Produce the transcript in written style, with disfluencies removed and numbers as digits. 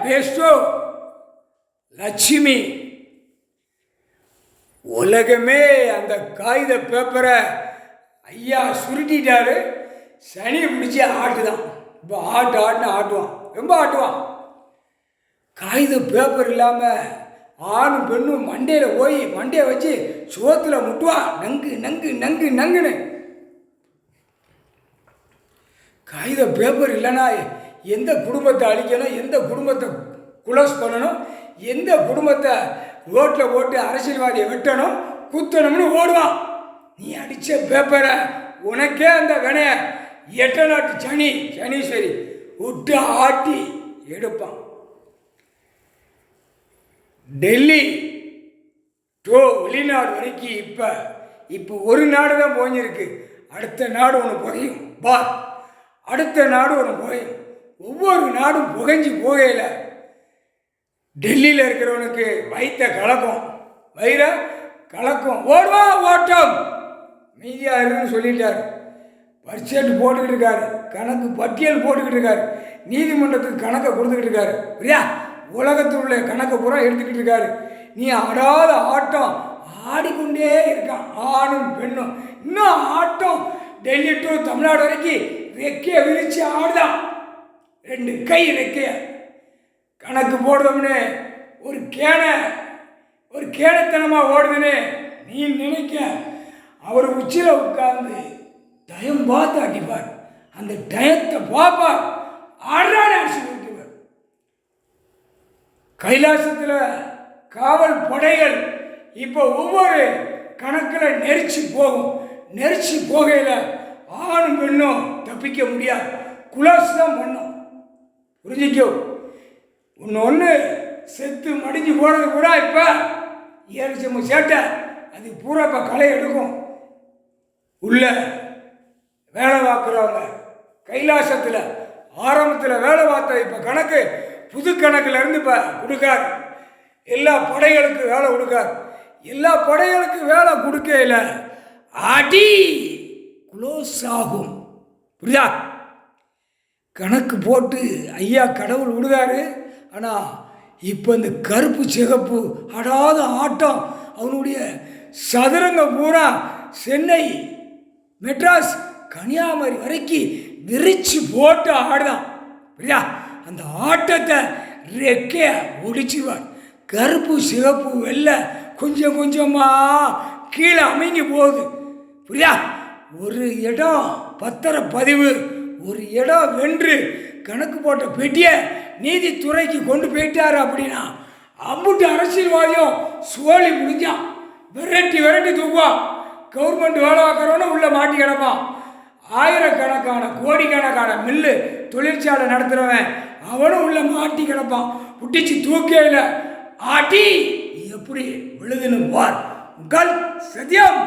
வேஸ்டோ லட்சுமி உலகமே அந்த காகித பேப்பரை ஐயா சுருட்டிட்டாரு. சனியை பிடிச்சி ஆட்டுதான். இப்போ ஆட்டுவான், ரொம்ப ஆட்டுவான். காகித பேப்பர் இல்லாமல் ஆணும் பெண்ணும் மண்டையில் போய் மண்டையை வச்சு சோத்தில் முட்டுவான். நங்கு நங்கு நங்கு நங்குன்னு. காகித பேப்பர் இல்லைன்னா எந்த குடும்பத்தை அழிக்கணும், எந்த குடும்பத்தை குளோஸ் பண்ணணும், எந்த குடும்பத்தை ரோட்டில் போட்டு அரசியல்வாதியை வெட்டணும் குத்தணும்னு ஓடுவான். நீ அடித்த பேப்பரை உனக்கே அந்த வினைய 8 நாட்டு சனீஸ்வரி விட்டு ஆட்டி எடுப்பான். டெல்லி டோ வெளிநாடு வரைக்கும் இப்போ ஒரு நாடு தான் போஞ்சிருக்கு. அடுத்த நாடு ஒன்று புகையும் பார். அடுத்த நாடு ஒன்று புகையும். ஒவ்வொரு நாடும் புகைஞ்சி போகையில் டெல்லியில் இருக்கிறவனுக்கு வயிற்ற கலக்கும் ஓடுவா ஓட்டம் மீதியாக இருக்குன்னு சொல்லிட்டார். பட்ஜெட் போட்டுக்கிட்டு இருக்காரு, கணக்கு பட்டியல் போட்டுக்கிட்டு இருக்காரு, நீதிமன்றத்துக்கு கணக்கை கொடுத்துக்கிட்டு இருக்காரு. புரியா? உலகத்தில் உள்ள கணக்கை பூரா எடுத்துக்கிட்டு இருக்காரு. நீ ஆடாத ஆட்டம் ஆடிக்கொண்டே இருக்கான். ஆணும் பெண்ணும் இன்னும் ஆட்டம். டெல்லி டு தமிழ்நாடு வரைக்கும் ரெக்கைய விரிச்சு ஆடுதான். 2 கை ரெக்கைய கணக்கு போடுறோம்னு ஒரு கேனத்தனமாக ஓடுதுன்னு நீ நினைக்க. அவர் உச்சியில் உட்கார்ந்து டயம் பார்த்து அடிப்பார். அந்த டயத்தை பார்ப்பார். ஆடுறான்னு அடிச்சு வைக்குவார். கைலாசத்தில் காவல் படைகள் இப்போ ஒவ்வொரு கணக்கில் நெரிச்சு போகும். நெரிச்சு போகையில் ஆணும் பெண்ணும் தப்பிக்க முடியாது. குலாஸ் தான் பண்ணும். புரிஞ்சிக்கோ. ஒன்று செத்து மடிஞ்சு போகிறது கூட இப்போ ஏறிச்சம சேட்டை அது பூரா இப்போ களை எடுக்கும். உள்ள வேலை பார்க்குறவங்க கைலாசத்தில் ஆரம்பத்தில் வேலை பார்த்த இப்போ கணக்கு புது கணக்கிலேருந்து இப்போ கொடுக்காரு. எல்லா படைகளுக்கும் வேலை கொடுக்காரு. எல்லா படைகளுக்கும் வேலை கொடுக்கல அடி க்ளோஸ் ஆகும். புரியுதா? கணக்கு போட்டு ஐயா கடவுள் விடுதாரு. ஆனால் இப்போ இந்த கருப்பு சிகப்பு ஆடாத ஆட்டம் அவனுடைய சதுரங்க பூரா சென்னை மெட்ராஸ் கன்னியாகுமரி வரைக்கும் விரிச்சு போட்டு ஆடுதான். புரியா? அந்த ஆட்டத்தை ரெக்கைய ஒடிச்சுவார். கருப்பு சிகப்பு வெள்ளை கொஞ்சம் கொஞ்சமாக கீழே அமைங்கி போகுது. புரியா? ஒரு இடம் பத்திரப்பதிவு, ஒரு இடம் வென்று கணக்கு போட்ட பெட்டியை நீதித்துறைக்கு கொண்டு போயிட்டாரு அப்படின்னா அம்புட்டு அரசியல்வாதியும் சோழி முடிஞ்சான். விரட்டி தூக்குவான். கவர்மெண்ட் வேலை பார்க்குறவன உள்ளே மாட்டி கிடப்பான். ஆயிரக்கணக்கான கோடிக்கணக்கான மில்லு தொழிற்சாலை நடத்துகிறவன் அவனும் உள்ளே மாட்டி கிடப்பான். புட்டிச்சு தூக்கையில் ஆட்டி எப்படி விழுதுன்னு பார். உங்கள் சத்தியம்.